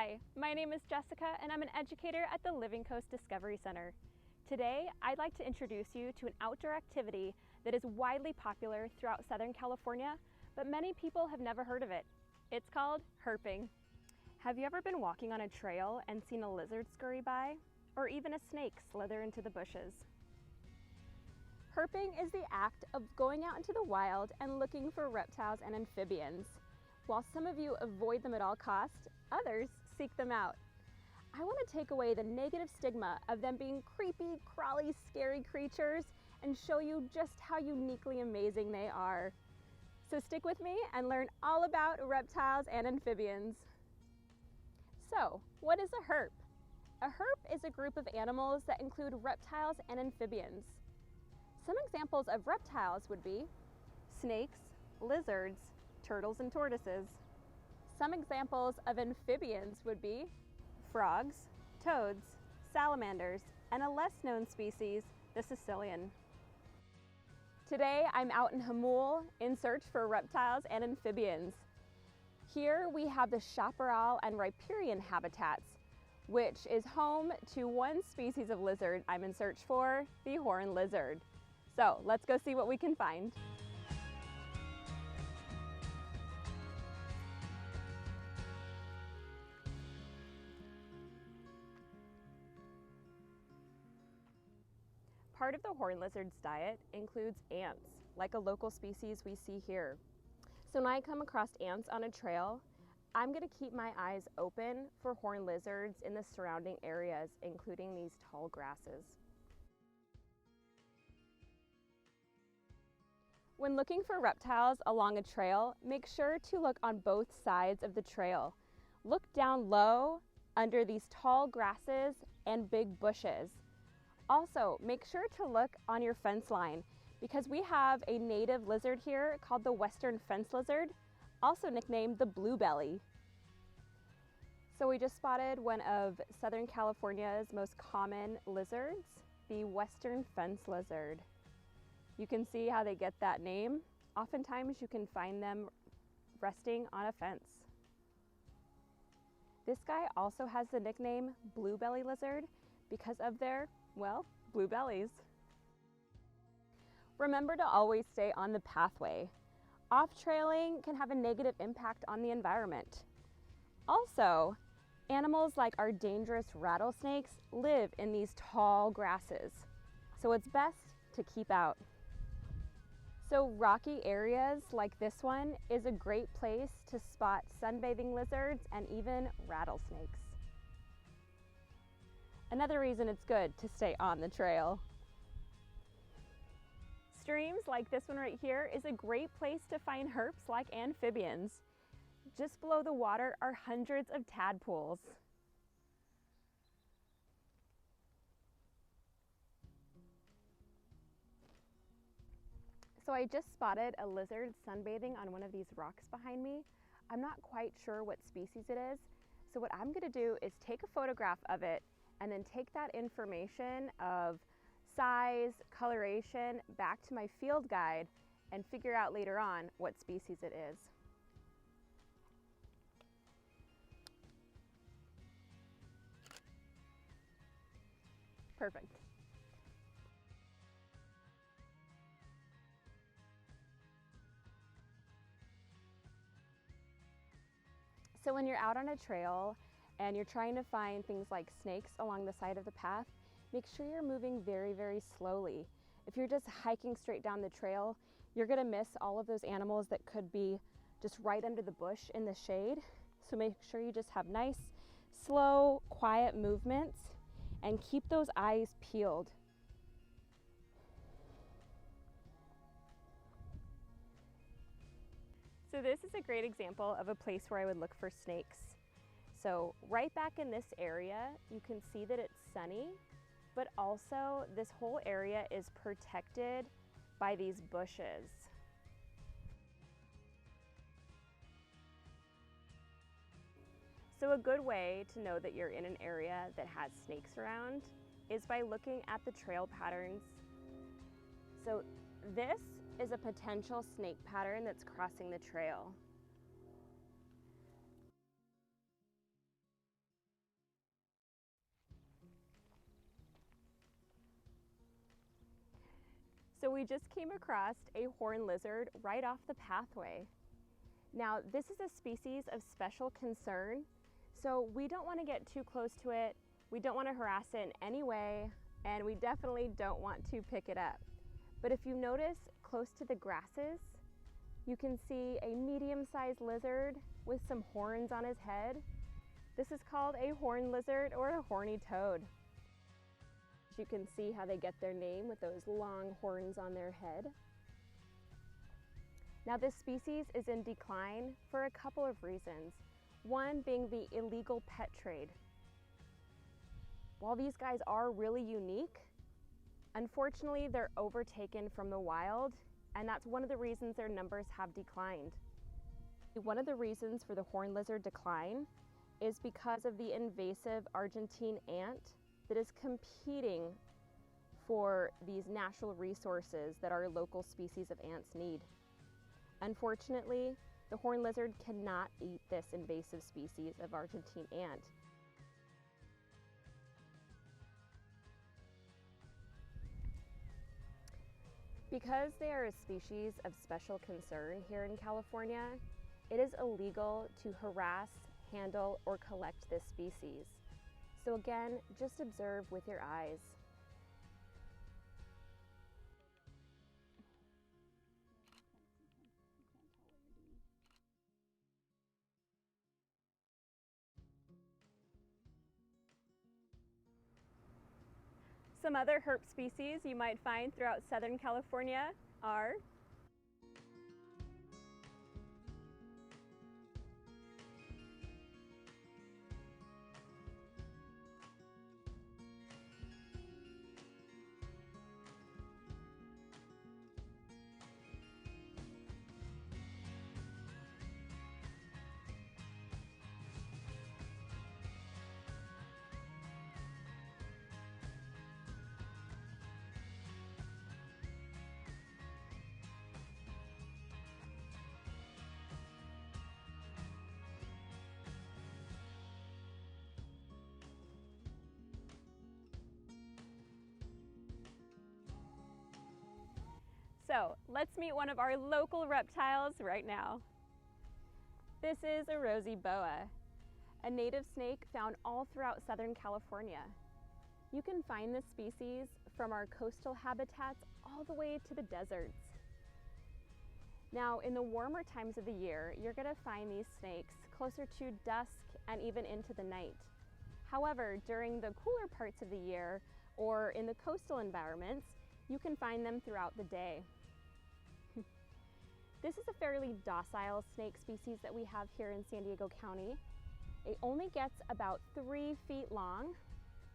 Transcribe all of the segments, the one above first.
Hi, my name is Jessica and I'm an educator at the Living Coast Discovery Center. Today, I'd like to introduce you to an outdoor activity that is widely popular throughout Southern California, but many people have never heard of it. It's called herping. Have you ever been walking on a trail and seen a lizard scurry by? Or even a snake slither into the bushes? Herping is the act of going out into the wild and looking for reptiles and amphibians. While some of you avoid them at all costs, others seek them out. I want to take away the negative stigma of them being creepy, crawly, scary creatures and show you just how uniquely amazing they are. So stick with me and learn all about reptiles and amphibians. So, what is a herp? A herp is a group of animals that include reptiles and amphibians. Some examples of reptiles would be snakes, lizards, turtles and tortoises. Some examples of amphibians would be frogs, toads, salamanders, and a less known species, the Sicilian. Today I'm out in Hamul in search for reptiles and amphibians. Here we have the chaparral and riparian habitats, which is home to one species of lizard I'm in search for, the horned lizard. So let's go see what we can find. Part of the horned lizard's diet includes ants, like a local species we see here. So when I come across ants on a trail, I'm going to keep my eyes open for horned lizards in the surrounding areas, including these tall grasses. When looking for reptiles along a trail, make sure to look on both sides of the trail. Look down low under these tall grasses and big bushes. Also, make sure to look on your fence line because we have a native lizard here called the western fence lizard, also nicknamed the bluebelly. So we just spotted one of Southern California's most common lizards, the western fence lizard. You can see how they get that name. Oftentimes you can find them resting on a fence. This guy also has the nickname bluebelly lizard because of their, well, blue bellies. Remember to always stay on the pathway. Off-trailing can have a negative impact on the environment. Also, animals like our dangerous rattlesnakes live in these tall grasses, so it's best to keep out. So rocky areas like this one is a great place to spot sunbathing lizards and even rattlesnakes. Another reason it's good to stay on the trail. Streams like this one right here is a great place to find herps like amphibians. Just below the water are hundreds of tadpoles. So I just spotted a lizard sunbathing on one of these rocks behind me. I'm not quite sure what species it is. So what I'm gonna do is take a photograph of it and then take that information of size, coloration back to my field guide and figure out later on what species it is. Perfect. So when you're out on a trail and you're trying to find things like snakes along the side of the path, make sure you're moving very, very slowly. If you're just hiking straight down the trail, you're gonna miss all of those animals that could be just right under the bush in the shade. So make sure you just have nice, slow, quiet movements and keep those eyes peeled. So this is a great example of a place where I would look for snakes. So right back in this area, you can see that it's sunny, but also this whole area is protected by these bushes. So a good way to know that you're in an area that has snakes around is by looking at the trail patterns. So this is a potential snake pattern that's crossing the trail. So we just came across a horned lizard right off the pathway. Now, this is a species of special concern, so we don't want to get too close to it. We don't want to harass it in any way, and we definitely don't want to pick it up. But if you notice close to the grasses, you can see a medium-sized lizard with some horns on his head. This is called a horned lizard or a horny toad. You can see how they get their name with those long horns on their head. Now, this species is in decline for a couple of reasons. One being the illegal pet trade. While these guys are really unique, unfortunately they're overtaken from the wild, and that's one of the reasons their numbers have declined. One of the reasons for the horned lizard decline is because of the invasive Argentine ant that is competing for these natural resources that our local species of ants need. Unfortunately, the horned lizard cannot eat this invasive species of Argentine ant. Because they are a species of special concern here in California, it is illegal to harass, handle, or collect this species. So again, just observe with your eyes. Some other herp species you might find throughout Southern California are So let's meet one of our local reptiles right now. This is a Rosy boa, a native snake found all throughout Southern California. You can find this species from our coastal habitats all the way to the deserts. Now, in the warmer times of the year, you're going to find these snakes closer to dusk and even into the night. However, during the cooler parts of the year or in the coastal environments, you can find them throughout the day. This is a fairly docile snake species that we have here in San Diego County. It only gets about 3 feet long,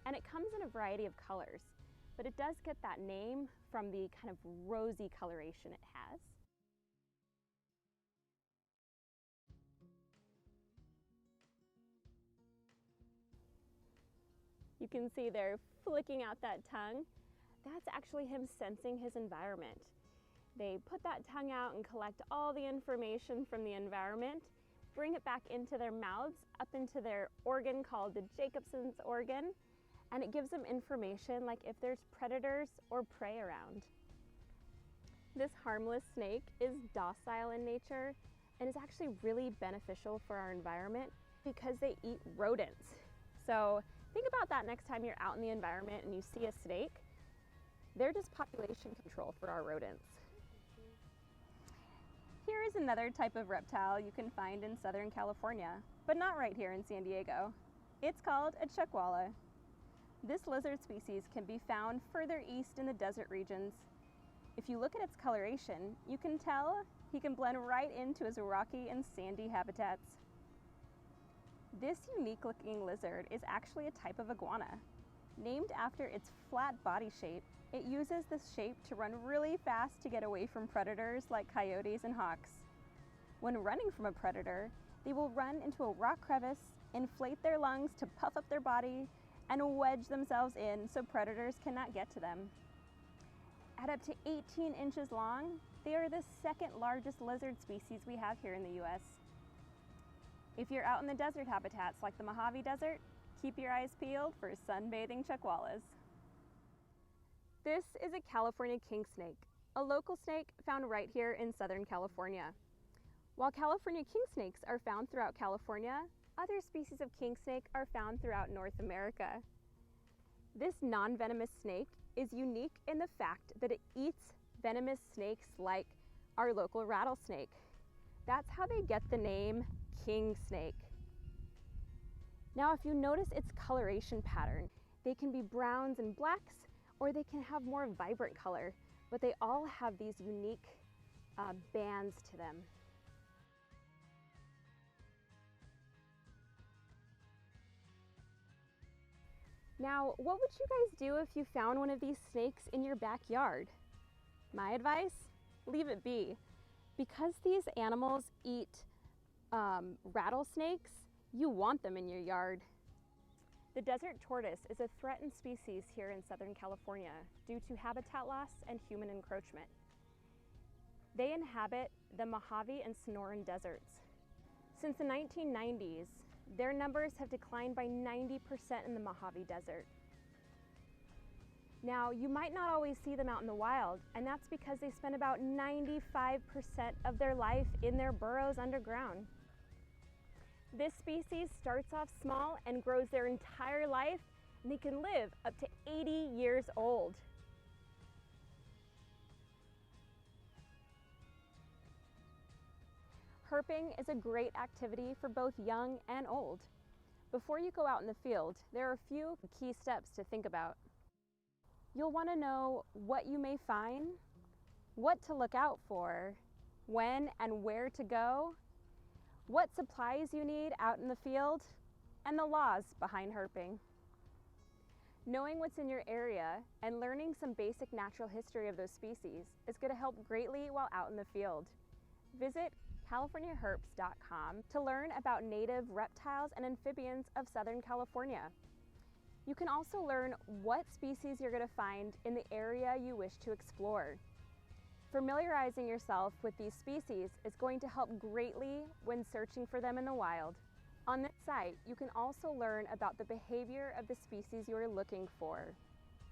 and it comes in a variety of colors, but it does get that name from the kind of rosy coloration it has. You can see they're flicking out that tongue. That's actually him sensing his environment. They put that tongue out and collect all the information from the environment, bring it back into their mouths, up into their organ called the Jacobson's organ, and it gives them information like if there's predators or prey around. This harmless snake is docile in nature and is actually really beneficial for our environment because they eat rodents. So think about that next time you're out in the environment and you see a snake. They're just population control for our rodents. Here is another type of reptile you can find in Southern California, but not right here in San Diego. It's called a chuckwalla. This lizard species can be found further east in the desert regions. If you look at its coloration, you can tell he can blend right into his rocky and sandy habitats. This unique-looking lizard is actually a type of iguana. Named after its flat body shape, it uses this shape to run really fast to get away from predators like coyotes and hawks. When running from a predator, they will run into a rock crevice, inflate their lungs to puff up their body, and wedge themselves in so predators cannot get to them. At up to 18 inches long, they are the second largest lizard species we have here in the US. If you're out in the desert habitats like the Mojave Desert, keep your eyes peeled for sunbathing chuckwallas. This is a California king snake. a local snake found right here in Southern California. While California king snakes are found throughout California, other species of king snake are found throughout North America. This non-venomous snake is unique in the fact that it eats venomous snakes like our local rattlesnake. That's how they get the name king snake. Now, if you notice its coloration pattern, they can be browns and blacks, or they can have more vibrant color, but they all have these unique bands to them. Now, what would you guys do if you found one of these snakes in your backyard? My advice? Leave it be. Because these animals eat rattlesnakes, you want them in your yard. The desert tortoise is a threatened species here in Southern California due to habitat loss and human encroachment. They inhabit the Mojave and Sonoran deserts. Since the 1990s, their numbers have declined by 90% in the Mojave Desert. Now, you might not always see them out in the wild, and that's because they spend about 95% of their life in their burrows underground. This species starts off small and grows their entire life, and they can live up to 80 years old. Herping is a great activity for both young and old. Before you go out in the field, there are a few key steps to think about. You'll want to know what you may find, what to look out for, when and where to go, what supplies you need out in the field, and the laws behind herping. Knowing what's in your area and learning some basic natural history of those species is going to help greatly while out in the field. Visit CaliforniaHerps.com to learn about native reptiles and amphibians of Southern California. You can also learn what species you're going to find in the area you wish to explore. Familiarizing yourself with these species is going to help greatly when searching for them in the wild. On this site, you can also learn about the behavior of the species you are looking for.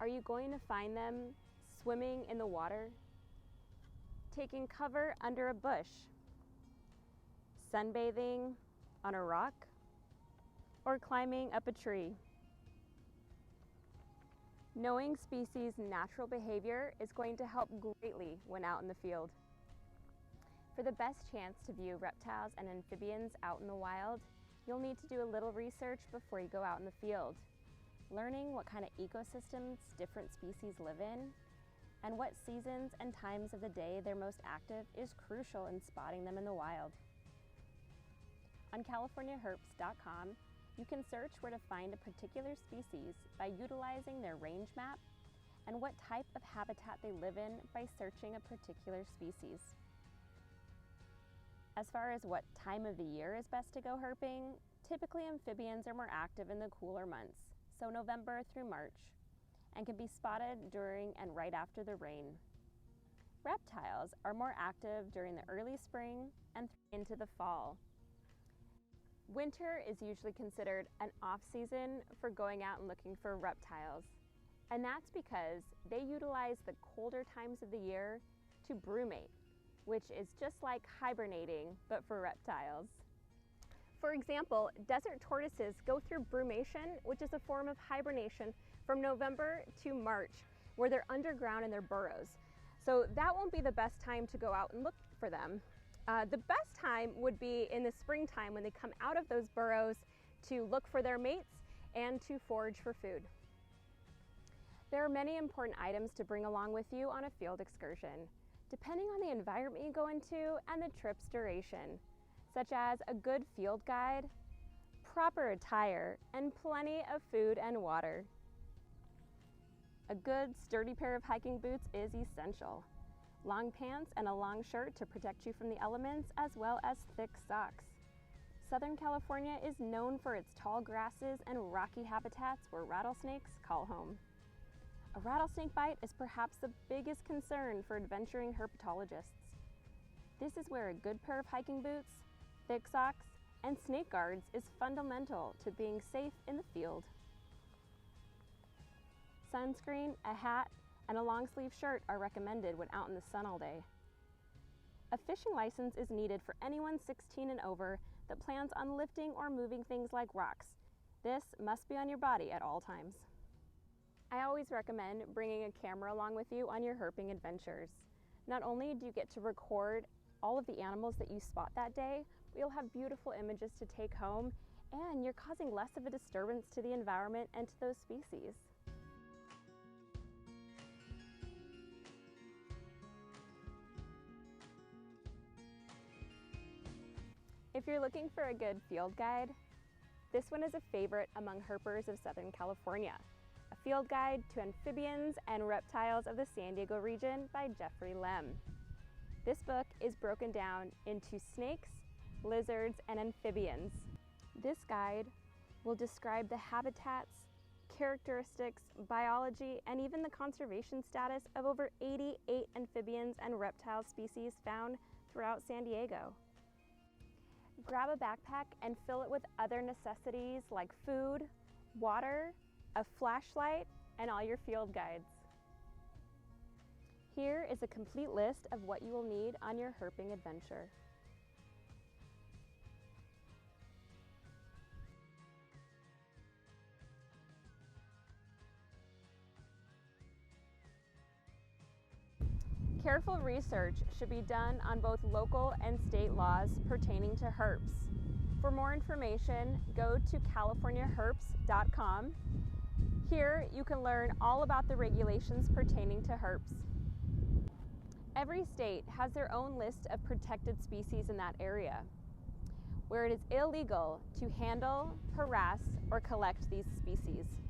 Are you going to find them swimming in the water, taking cover under a bush, sunbathing on a rock, or climbing up a tree? Knowing species' natural behavior is going to help greatly when out in the field. For the best chance to view reptiles and amphibians out in the wild, you'll need to do a little research before you go out in the field. Learning what kind of ecosystems different species live in and what seasons and times of the day they're most active is crucial in spotting them in the wild. On CaliforniaHerps.com, you can search where to find a particular species by utilizing their range map and what type of habitat they live in by searching a particular species. As far as what time of the year is best to go herping, typically amphibians are more active in the cooler months, so November through March, and can be spotted during and right after the rain. Reptiles are more active during the early spring and into the fall. Winter is usually considered an off-season for going out and looking for reptiles, and that's because they utilize the colder times of the year to brumate, which is just like hibernating, but for reptiles. For example, desert tortoises go through brumation, which is a form of hibernation from November to March, where they're underground in their burrows. So that won't be the best time to go out and look for them. The best time would be in the springtime when they come out of those burrows to look for their mates and to forage for food. There are many important items to bring along with you on a field excursion, depending on the environment you go into and the trip's duration, such as a good field guide, proper attire, and plenty of food and water. A good, sturdy pair of hiking boots is essential. Long pants and a long shirt to protect you from the elements, as well as thick socks. Southern California is known for its tall grasses and rocky habitats where rattlesnakes call home. A rattlesnake bite is perhaps the biggest concern for adventuring herpetologists. This is where a good pair of hiking boots, thick socks, and snake guards is fundamental to being safe in the field. Sunscreen, a hat, and a long sleeve shirt are recommended when out in the sun all day. A fishing license is needed for anyone 16 and over that plans on lifting or moving things like rocks. This must be on your body at all times. I always recommend bringing a camera along with you on your herping adventures. Not only do you get to record all of the animals that you spot that day, but you'll have beautiful images to take home, and you're causing less of a disturbance to the environment and to those species. If you're looking for a good field guide, this one is a favorite among herpers of Southern California. A field guide to amphibians and reptiles of the San Diego region by Jeffrey Lem. This book is broken down into snakes, lizards, and amphibians. This guide will describe the habitats, characteristics, biology, and even the conservation status of over 88 amphibians and reptile species found throughout San Diego. Grab a backpack and fill it with other necessities like food, water, a flashlight, and all your field guides. Here is a complete list of what you will need on your herping adventure. Careful research should be done on both local and state laws pertaining to herps. For more information, go to californiaherps.com. Here you can learn all about the regulations pertaining to herps. Every state has their own list of protected species in that area, where it is illegal to handle, harass, or collect these species.